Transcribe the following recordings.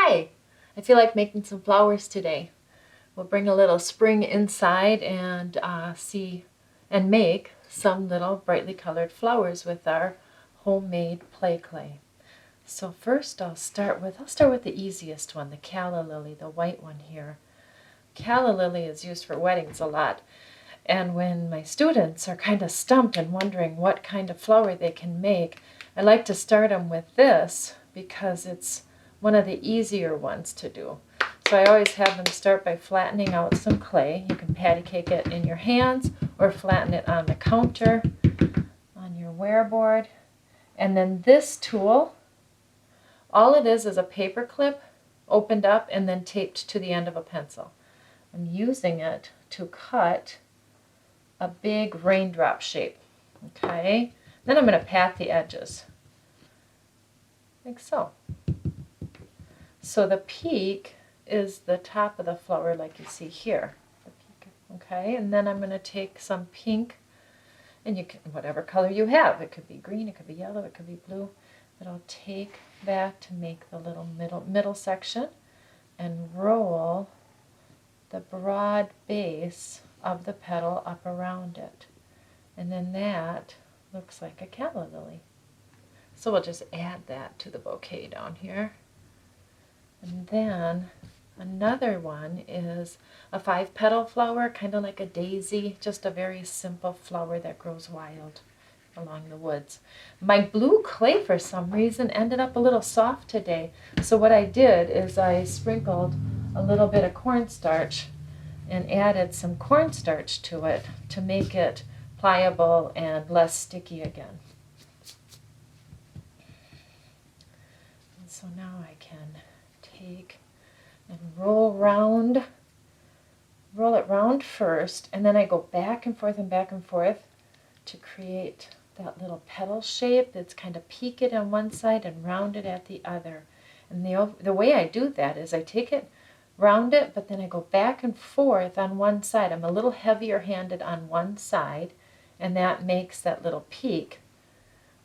Hi! I feel like making some flowers today. We'll bring a little spring inside and make some little brightly colored flowers with our homemade play clay. So first I'll start with the easiest one, the calla lily, the white one here. Calla lily is used for weddings a lot. And when my students are kind of stumped and wondering what kind of flower they can make, I like to start them with this because it's one of the easier ones to do. So I always have them start by flattening out some clay. You can patty cake it in your hands or flatten it on the counter, on your wear board. And then this tool, all it is a paper clip opened up and then taped to the end of a pencil. I'm using it to cut a big raindrop shape. Okay, then I'm going to pat the edges like so. So the peak is the top of the flower like you see here. The peak. Okay, and then I'm going to take some pink, and you can, whatever color you have. It could be green, it could be yellow, it could be blue. But I'll take that to make the little middle section and roll the broad base of the petal up around it. And then that looks like a calla lily. So we'll just add that to the bouquet down here. And then another one is a 5-petal flower, kind of like a daisy, just a very simple flower that grows wild along the woods. My blue clay for some reason ended up a little soft today. So what I did is I sprinkled a little bit of cornstarch and added some cornstarch to it to make it pliable and less sticky again. And so now I can take and roll it round first, and then I go back and forth to create that little petal shape that's kind of peaked on one side and rounded at the other. And the way I do that is I take it, round it, but then I go back and forth on one side. I'm a little heavier handed on one side, and that makes that little peak.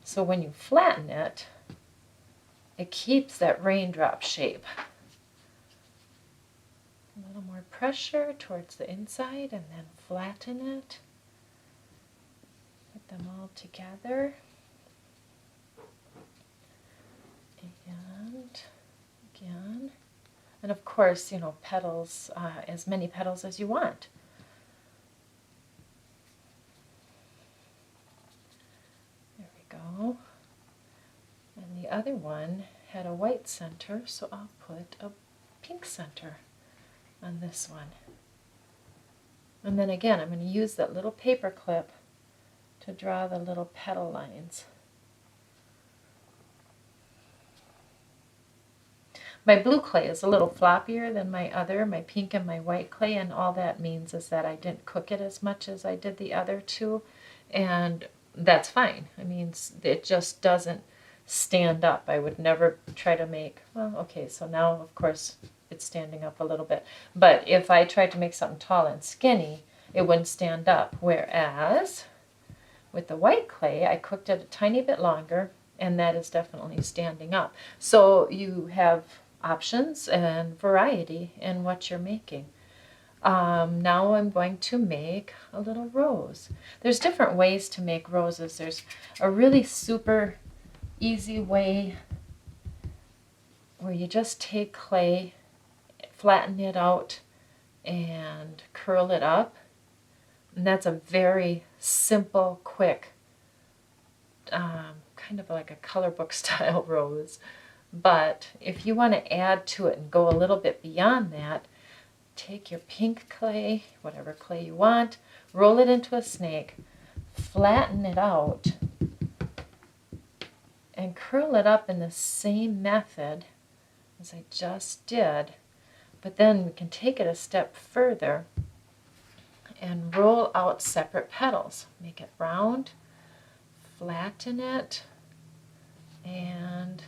So when you flatten it, it keeps that raindrop shape. A little more pressure towards the inside and then flatten it. Put them all together. And again. And of course, you know, petals, as many petals as you want. There we go. And the other one had a white center, so I'll put a pink center on this one. And then again, I'm going to use that little paper clip to draw the little petal lines. My blue clay is a little floppier than my pink and my white clay, and all that means is that I didn't cook it as much as I did the other two, and that's fine. I mean, it just doesn't stand up. I would never try to make, well, okay, so now of course it's standing up a little bit, but if I tried to make something tall and skinny, it wouldn't stand up, whereas with the white clay, I cooked it a tiny bit longer, and that is definitely standing up. So you have options and variety in what you're making. Now I'm going to make a little rose. There's different ways to make roses. There's a really super easy way where you just take clay, flatten it out, and curl it up. And that's a very simple, quick, kind of like a color book style rose. But if you want to add to it and go a little bit beyond that, take your pink clay, whatever clay you want, roll it into a snake, flatten it out, and curl it up in the same method as I just did. But then we can take it a step further and roll out separate petals. Make it round, flatten it, and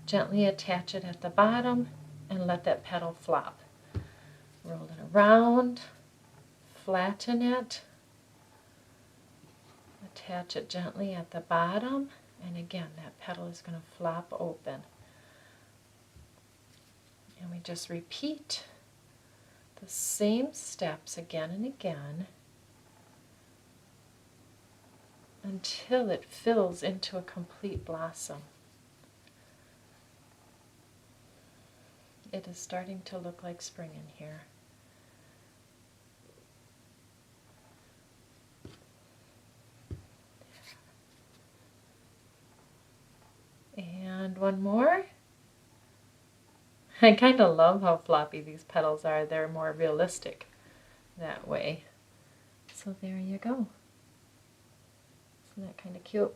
gently attach it at the bottom and let that petal flop. Roll it around, flatten it, attach it gently at the bottom, and again that petal is going to flop open. just repeat the same steps again and again until it fills into a complete blossom. It is starting to look like spring in here. And one more. I kind of love how floppy these petals are. They're more realistic that way. So there you go. Isn't that kind of cute?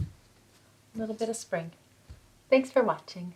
A little bit of spring. Thanks for watching.